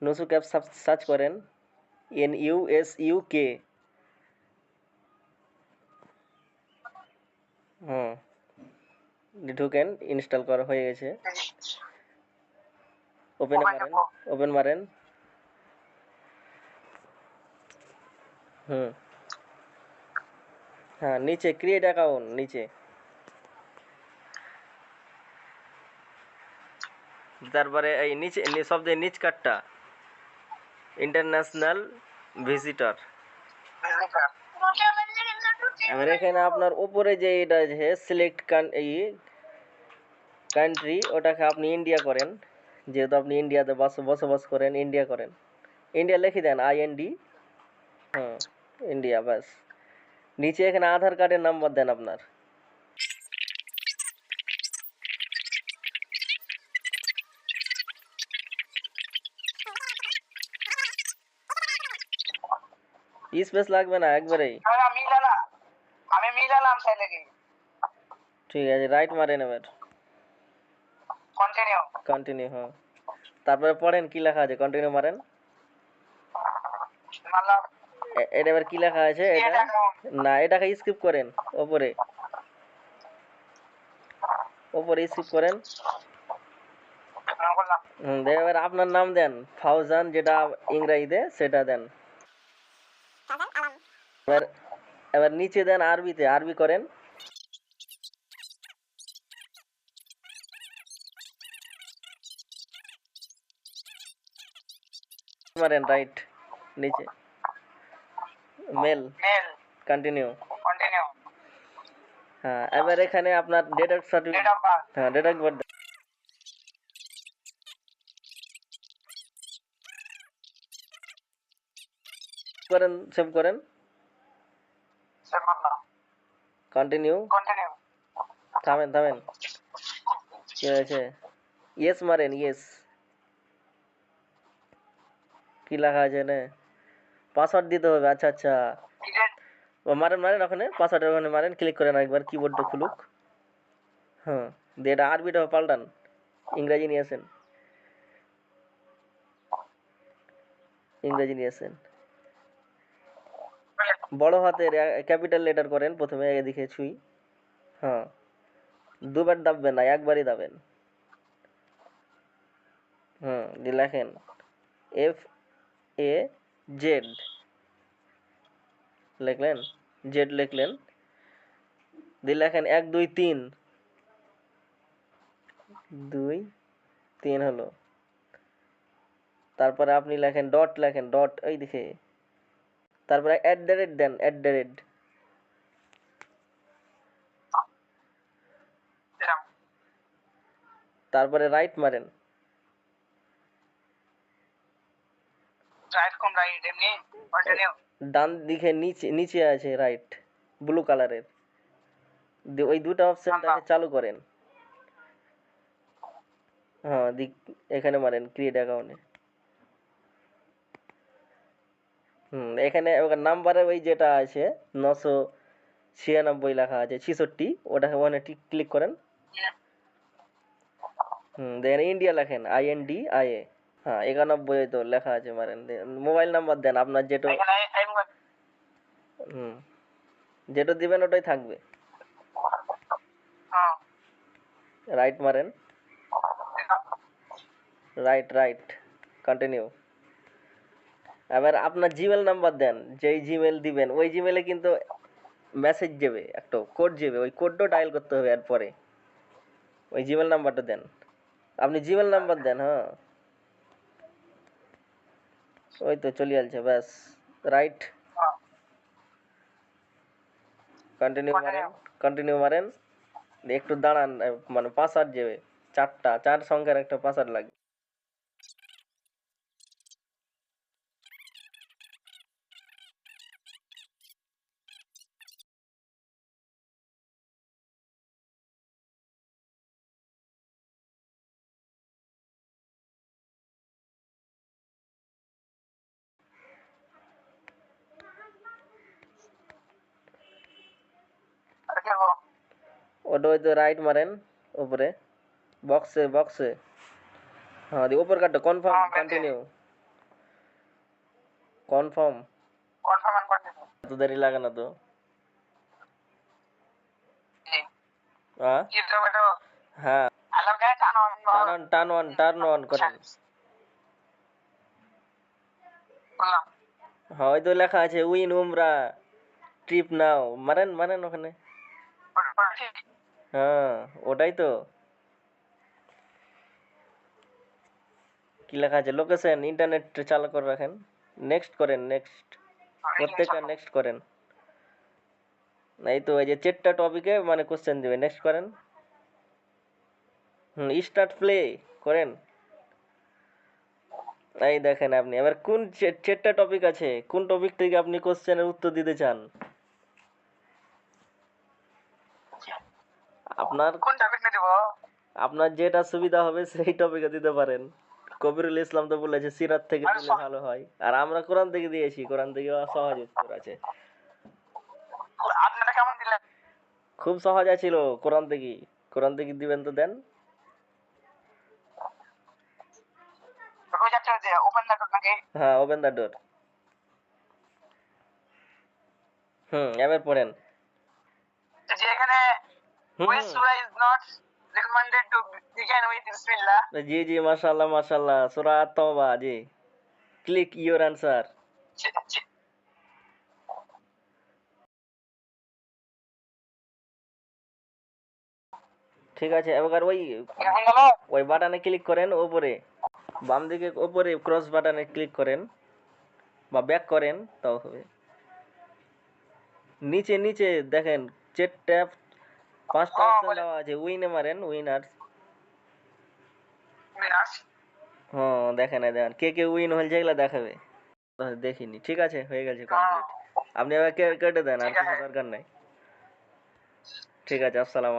Nusuk app search করেন, NUSUK। হুম, ঢুকেন, install করা হয়ে গেছে। ওপেনে মারেন, ওপেন মারেন। হুম, হ্যাঁ, নিচে ক্রিয়েট অ্যাকাউন্ট, নিচে। তারপরে এই নিচে সবচেয়ে নিচ কার্ডটা ইন্টারন্যাশনাল ভিজিটর। এবার এখানে আপনার উপরে যে এটা আছে সিলেক্ট কান্ট্রি, ওটাকে আপনি ইন্ডিয়া করেন, যেহেতু আপনি ইন্ডিয়াতে বসবাস করেন, ইন্ডিয়া করেন। ইন্ডিয়া লিখে দেন IND। হুম, ইন্ডিয়া, ব্যাস। নিচে এখানে আধার কার্ডের নাম্বার দেন আপনার। স্পেস লাগবে না, একবারেই। আমি মিলালাম তাহলে কি? ঠিক আছে, রাইট মারেন এবার। কন্টিনিউ। কন্টিনিউ, হ্যাঁ। তারপরে পড়েন কি লেখা আছে, কন্টিনিউ মারেন। মারলাম। এটা এবার কি লেখা আছে এটা? না, এটাকে স্কিপ করেন, ওপরে ওপরে স্কিপ করেন। করলাম। এবার আপনার নাম দেন, ফাউজান, যেটা ইংরেজিতে সেটা দেন। এবার এবার নিচে দেন আরবিতে, আরবি করেন। মারেন রাইট, নিচে মেল, মেল। কন্টিনিউ। কন্টিনিউ। হ্যাঁ, এবার এখানে আপনার date of certificate, date of birth. হ্যাঁ, ডেট অফ বার্থ করেন, সেভ করেন, সেভ মারলাম। কন্টিনিউ। কন্টিনিউ। থামেন থামেন, কি হয়েছে? ইয়েস মারেন, ইয়েস। কি লেখা আছে না? পাসওয়ার্ড দিতে হবে, আচ্ছা আচ্ছা। মারেন মারেন, ওখানে পাসওয়ার্ডের ওখানে মারেন, ক্লিক করেন একবার, কিবোর্ডটা খুলুক। হ্যাঁ, দিয়ে এটা আরবিটা পাল্টান, ইংরেজি নিয়ে আসেন, ইংরেজি নিয়ে আসেন। বড় হাতের ক্যাপিটাল লেটার করেন প্রথমে, এদিকে ছুঁই। হ্যাঁ, দুবার দাববেন না, একবারই দাবেন। হুম, দিয়ে লেখেন FAZ, লিখলেন, জেড লিখলেন, দিয়ে লেখেন 1 2 3, 2 3 হলো। তারপরে আপনি লেখেন ডট, লেখেন ডট, এই দিকে। তারপরে @ দেন, @। তারপরে রাইট মারেন। রাইট কোন রাইট এমনি কন্টিনিউ। ডান দিকে নিচে নিচে আছে রাইট, ব্লু কালারের, ওই দুটো অপশনটাকে চালু করেন। হ্যাঁ, এখানে মারেন ক্রিয়েট অ্যাকাউন্টে। এখানে নাম্বারে ওই যেটা আছে 996 লেখা আছে, 66, ওটাকে ওখানে ক্লিক করেন। দেন ইন্ডিয়া লেখেন, INDIA। হ্যাঁ, 91 তো লেখা আছে, মারেন। মোবাইল নাম্বার দেন আপনার, যেটা যেটা দিবেন ওটাই থাকবে। রাইট মারেন, রাইট রাইট, কন্টিনিউ। এবার আপনার জিমেল নাম্বার দেন, যেই জিমেল দিবেন ওই জিমেলে কিন্তু মেসেজ যাবে, একটা কোড যাবে, ওই কোডটা ডায়াল করতে হবে এরপরে। ওই জিমেল নাম্বারটা দেন, আপনি জিমেল নাম্বার দেন। হ্যাঁ, ওই তো চলে আসছে, ব্যাস। রাইট, কন্টিনিউ মারেন, কন্টিনিউ মারেন। একটু দাঁড়ান, মানে পাসওয়ার্ড যাবে, 4 সংখ্যার একটা পাসওয়ার্ড লাগবে। ওটা ওই তো রাইট মারেন, উপরে বক্সে, হ্যাঁ, দিয়ে উপর কাটটা confirm, continue. Confirm? Confirm and continue. এত দেরি লাগে না তো? জি। হ্যাঁ কি তো বেটো? হ্যাঁ, আলাম গায়ে টার্ন অন করেন। বললাম। হ্যাঁ, ওই তো লেখা আছে উইন উমরা ট্রিপ নাও, মারেন মারেন ওখানে। ঠিক। হ্যাঁ, ওটাই তো। কি লেখা আছে? লোকেশন, ইন্টারনেট চালু করে রাখেন। নেক্সট করেন, নেক্সট। প্রত্যেকটা নেক্সট করেন। এই তো এই যে 4টা টপিকে মানে কোশ্চেন দিবে, নেক্সট করেন। স্টার্ট প্লে করেন। এই দেখেন আপনি এবার কোন 4টা টপিক আছে, কোন টপিক থেকে আপনি কোশ্চেনের উত্তর দিতে চান? আপনার কোন টপিক নিয়ে দিব? আপনার যেটা সুবিধা হবে সেই টপিকে দিতে পারেন। কবিরুল ইসলাম তো বলেছে সিরাত থেকে আরে দিলে ভালো হয়, আর আমরা কোরআন থেকে দিয়েছি, কোরআন থেকে সহজ উত্তর আছে। আপনারা কেমন দিলেন? খুব সহজ ছিল কোরআন থেকে। কোরআন থেকে দিবেন তো দেন। ওই যাচ্ছে যে ওপেন দ্য ডোর নাকি? হ্যাঁ, ওপেন দ্য ডোর। এবার পড়েন। যে এখানে হুম which surah is not recommended to begin with bismillah? জি জি, মাশাআল্লাহ মাশাআল্লাহ, সূরা আত-তাওবা। জি, ক্লিক ইওর অ্যান্সার। ঠিক আছে, এবার ওই কেমন গেল? ওই বাটনে ক্লিক করেন, ওপরে বাম দিকে ওপরে ক্রস বাটনে ক্লিক করেন বা ব্যাক করেন, তাও হবে। নিচে নিচে দেখেন চেট ট্যাব 5টা অপশন দেওয়া আছে, উইনে মারেন, উইনার্স। বিনাশ। হ্যাঁ, দেখেন এই দেখেন কে কে উইন হয়েছে এগুলা দেখাবে। দেখিনি। ঠিক আছে, হয়ে গেছে কমপ্লিট। আপনি এবার কেটে দেন, আর ঠিক কিছু আছে। দরকার নাই। ঠিক আছে, আসসালাম।